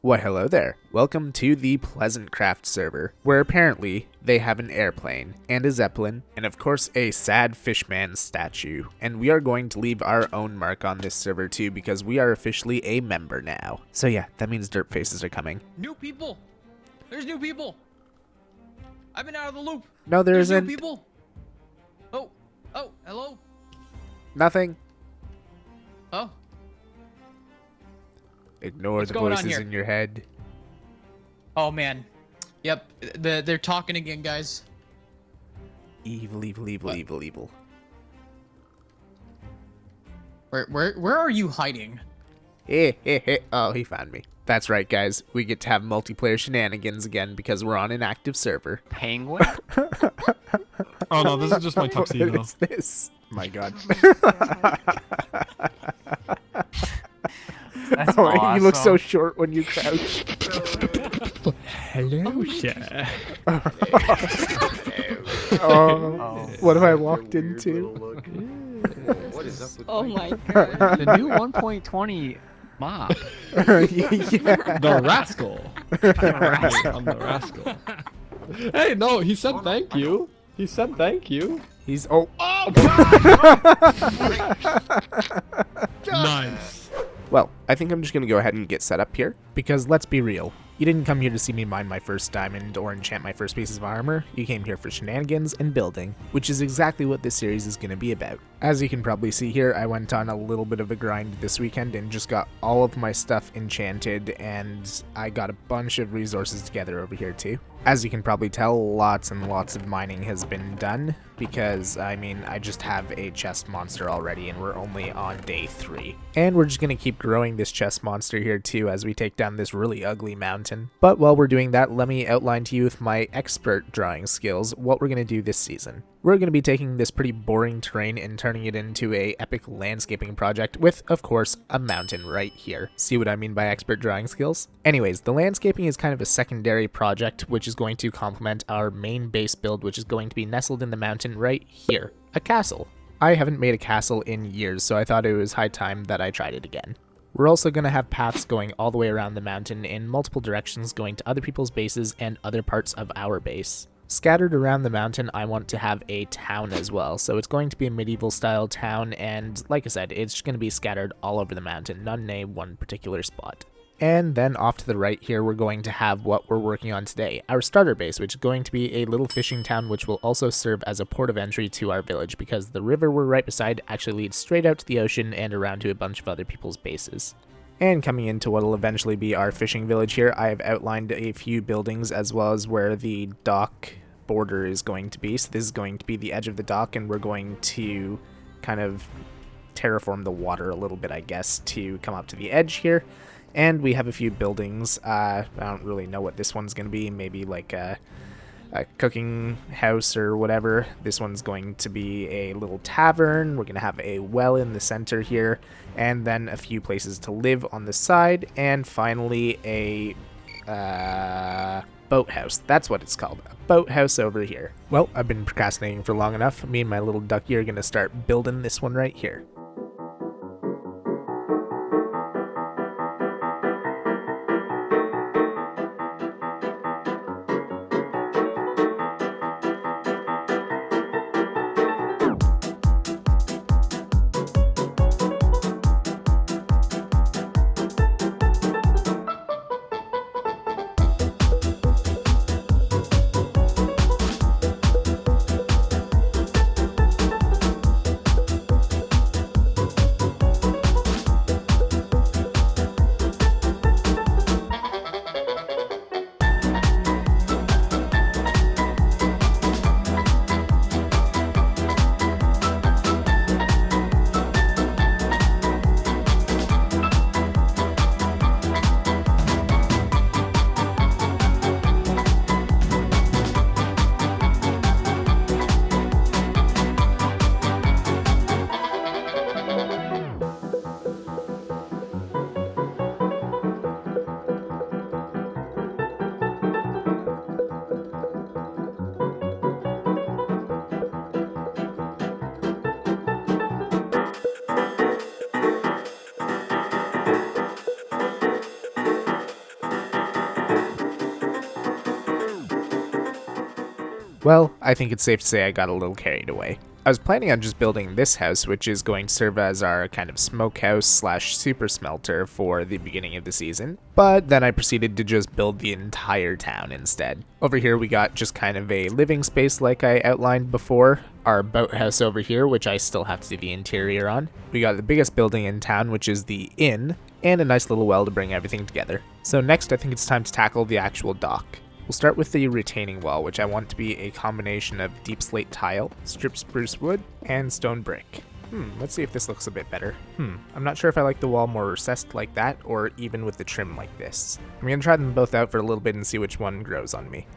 Why hello there, welcome to the PleasantCraft server, where apparently they have an airplane, and a zeppelin, and of course a sad fishman statue, and we are going to leave our own mark on this server too because we are officially a member now. So yeah, that means dirt faces are coming. New people! There's new people! I've been out of the loop! No, There's isn't. new people! Oh, hello? Nothing. Oh. Ignore What's the going on voices here? in your head. Oh man. Yep, they're talking again, guys. Evil, evil, evil, What? evil, evil. Where are you hiding? Oh, he found me. That's right, guys. We get to have multiplayer shenanigans again because we're on an active server. Penguin? Oh no, this is just my tuxedo. What is this? My god. That's Oh, awesome. you look so short when you crouch. Hello, sir. Oh, what have I walked into? What is up with Oh my god. The new 1.20 mop. Yeah. The rascal. I'm the rascal. Hey, no, he said thank you. He said thank you. He's Nice. Well, I think I'm just gonna go ahead and get set up here, because let's be real. You didn't come here to see me mine my first diamond or enchant my first piece of armor, you came here for shenanigans and building, which is exactly what this series is gonna be about. As you can probably see here, I went on a little bit of a grind this weekend and just got all of my stuff enchanted, and I got a bunch of resources together over here too. As you can probably tell, lots and lots of mining has been done, because, I mean, I just have a chest monster already and we're only on day 3. And we're just gonna keep growing this chest monster here too as we take down this really ugly mountain. But while we're doing that, let me outline to you with my expert drawing skills what we're gonna do this season. We're going to be taking this pretty boring terrain and turning it into a epic landscaping project with, of course, a mountain right here. See what I mean by expert drawing skills? Anyways, the landscaping is kind of a secondary project which is going to complement our main base build, which is going to be nestled in the mountain right here. A castle. I haven't made a castle in years, so I thought it was high time that I tried it again. We're also going to have paths going all the way around the mountain in multiple directions going to other people's bases and other parts of our base. Scattered around the mountain, I want to have a town as well, so it's going to be a medieval style town, and like I said, it's just going to be scattered all over the mountain, not in a one particular spot. And then off to the right here, we're going to have what we're working on today, our starter base, which is going to be a little fishing town which will also serve as a port of entry to our village, because the river we're right beside actually leads straight out to the ocean and around to a bunch of other people's bases. And coming into what will eventually be our fishing village here, I have outlined a few buildings as well as where the dock border is going to be. So this is going to be the edge of the dock, and we're going to kind of terraform the water a little bit, I guess, to come up to the edge here. And we have a few buildings. I don't really know what this one's going to be. Maybe like a cooking house or whatever. This one's going to be a little tavern. We're going to have a well in the center here, and then a few places to live on the side, and finally a boathouse. That's what it's called. A boathouse over here. Well, I've been procrastinating for long enough. Me and my little ducky are going to start building this one right here. Well, I think it's safe to say I got a little carried away. I was planning on just building this house, which is going to serve as our kind of smokehouse slash super smelter for the beginning of the season, but then I proceeded to just build the entire town instead. Over here we got just kind of a living space like I outlined before, our boathouse over here, which I still have to do the interior on. We got the biggest building in town, which is the inn, and a nice little well to bring everything together. So next I think it's time to tackle the actual dock. We'll start with the retaining wall, which I want to be a combination of deep slate tile, stripped spruce wood, and stone brick. Let's see if this looks a bit better. I'm not sure if I like the wall more recessed like that, or even with the trim like this. I'm gonna try them both out for a little bit and see which one grows on me.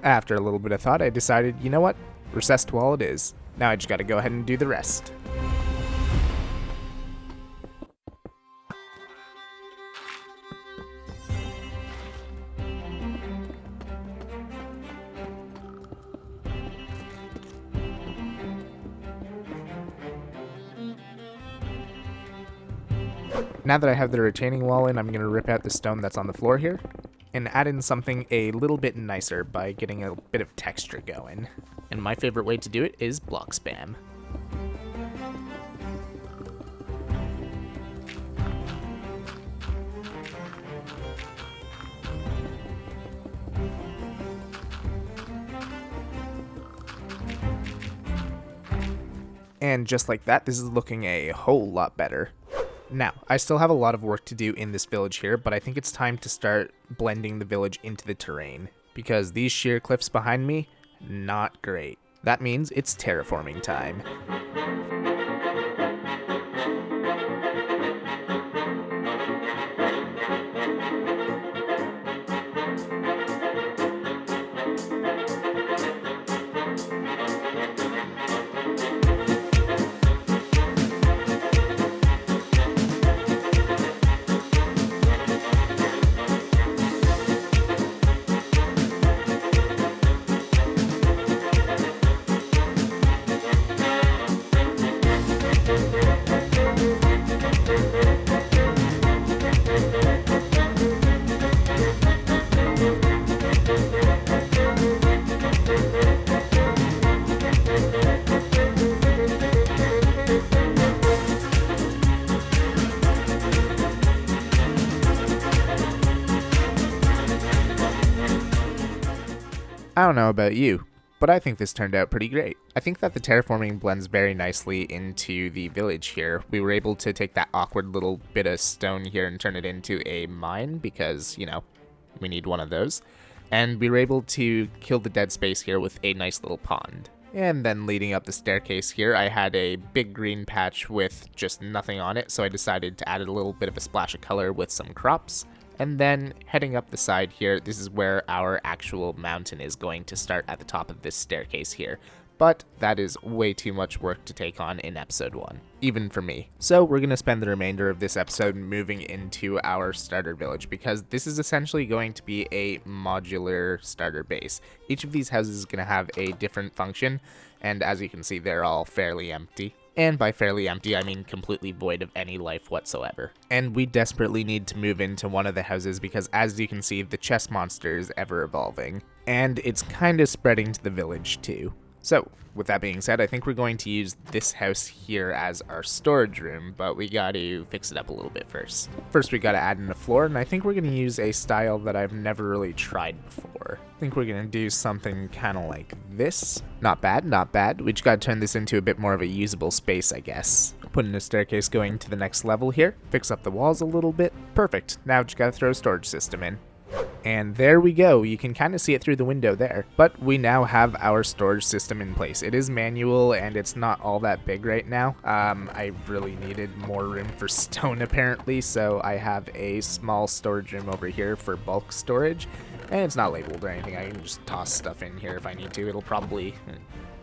After a little bit of thought, I decided, you know what? Recessed wall it is. Now I just gotta go ahead and do the rest. Now that I have the retaining wall in, I'm going to rip out the stone that's on the floor here and add in something a little bit nicer by getting a bit of texture going. And my favorite way to do it is block spam. And just like that, this is looking a whole lot better. Now, I still have a lot of work to do in this village here, but I think it's time to start blending the village into the terrain, because these sheer cliffs behind me, not great. That means it's terraforming time. I don't know about you, but I think this turned out pretty great. I think that the terraforming blends very nicely into the village here. We were able to take that awkward little bit of stone here and turn it into a mine because, you know, we need one of those. And we were able to kill the dead space here with a nice little pond. And then leading up the staircase here, I had a big green patch with just nothing on it, so I decided to add a little bit of a splash of color with some crops. And then heading up the side here, this is where our actual mountain is going to start at the top of this staircase here. But that is way too much work to take on in episode 1, even for me. So we're going to spend the remainder of this episode moving into our starter village, because this is essentially going to be a modular starter base. Each of these houses is going to have a different function, and as you can see, they're all fairly empty. And by fairly empty, I mean completely void of any life whatsoever. And we desperately need to move into one of the houses because, as you can see, the chest monster is ever evolving. And it's kind of spreading to the village too. So, with that being said, I think we're going to use this house here as our storage room, but we got to fix it up a little bit first. First, we got to add in a floor, and I think we're going to use a style that I've never really tried before. I think we're going to do something kind of like this. Not bad, not bad. We just got to turn this into a bit more of a usable space, I guess. Put in a staircase going to the next level here. Fix up the walls a little bit. Perfect. Now just got to throw a storage system in. And there we go. You can kind of see it through the window there. But we now have our storage system in place. It is manual and it's not all that big right now. I really needed more room for stone apparently, so I have a small storage room over here for bulk storage. And it's not labeled or anything. I can just toss stuff in here if I need to. It'll probably,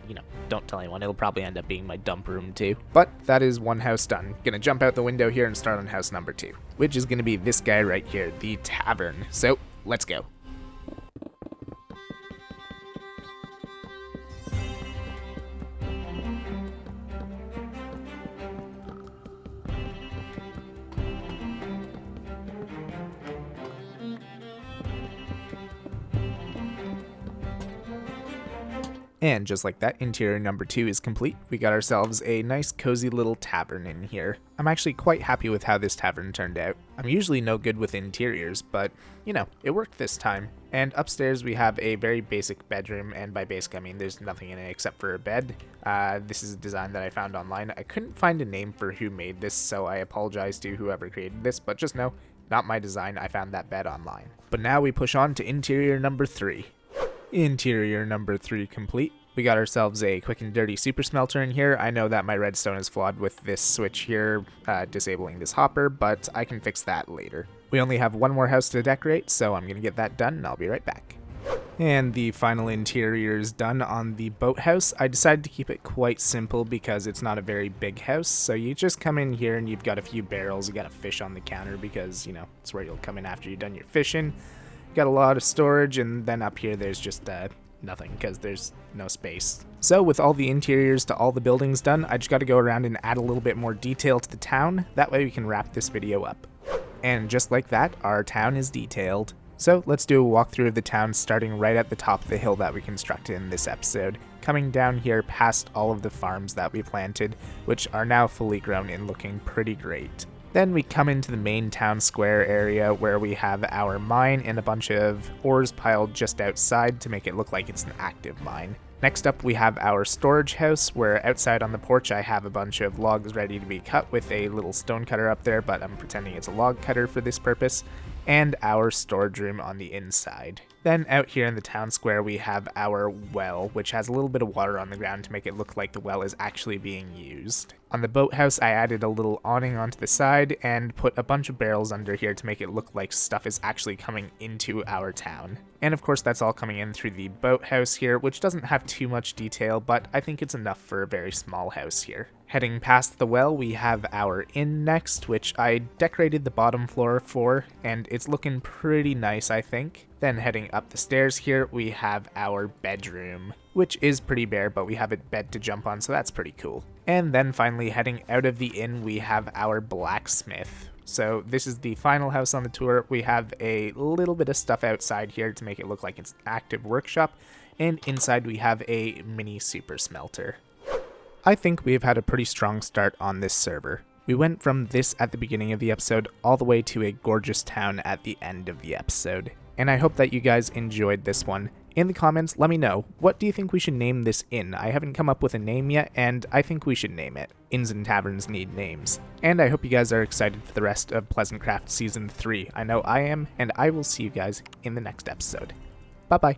you know, don't tell anyone. It'll probably end up being my dump room too. But that is one house done. Gonna jump out the window here and start on house number 2, which is gonna be this guy right here, the tavern. So let's go. And just like that, interior number 2 is complete. We got ourselves a nice cozy little tavern in here. I'm actually quite happy with how this tavern turned out. I'm usually no good with interiors, but you know, it worked this time. And upstairs we have a very basic bedroom, and by basic I mean there's nothing in it except for a bed. This is a design that I found online. I couldn't find a name for who made this, so I apologize to whoever created this, but just know, not my design, I found that bed online. But now we push on to interior number 3. Interior number 3 complete. We got ourselves a quick and dirty super smelter in here. I know that my redstone is flawed with this switch here, disabling this hopper, but I can fix that later. We only have one more house to decorate, so I'm going to get that done and I'll be right back. And the final interior is done on the boathouse. I decided to keep it quite simple because it's not a very big house, so you just come in here and you've got a few barrels, you got a fish on the counter because, you know, it's where you'll come in after you've done your fishing. Got a lot of storage, and then up here there's just nothing because there's no space. So with all the interiors to all the buildings done, I just got to go around and add a little bit more detail to the town. That way we can wrap this video up. And just like that, our town is detailed. So let's do a walkthrough of the town starting right at the top of the hill that we constructed in this episode, coming down here past all of the farms that we planted, which are now fully grown and looking pretty great. Then we come into the main town square area where we have our mine and a bunch of ores piled just outside to make it look like it's an active mine. Next up we have our storage house, where outside on the porch I have a bunch of logs ready to be cut with a little stone cutter up there, but I'm pretending it's a log cutter for this purpose, and our storage room on the inside. Then out here in the town square we have our well, which has a little bit of water on the ground to make it look like the well is actually being used. On the boathouse I added a little awning onto the side and put a bunch of barrels under here to make it look like stuff is actually coming into our town. And of course that's all coming in through the boathouse here, which doesn't have too much detail, but I think it's enough for a very small house here. Heading past the well, we have our inn next, which I decorated the bottom floor for, and it's looking pretty nice, I think. Then heading up the stairs here, we have our bedroom, which is pretty bare, but we have a bed to jump on, so that's pretty cool. And then finally heading out of the inn, we have our blacksmith. So this is the final house on the tour. We have a little bit of stuff outside here to make it look like it's an active workshop, and inside we have a mini super smelter. I think we've had a pretty strong start on this server. We went from this at the beginning of the episode all the way to a gorgeous town at the end of the episode. And I hope that you guys enjoyed this one. In the comments, let me know, what do you think we should name this inn? I haven't come up with a name yet, and I think we should name it. Inns and taverns need names. And I hope you guys are excited for the rest of PleasantCraft Season 3. I know I am, and I will see you guys in the next episode. Bye-bye.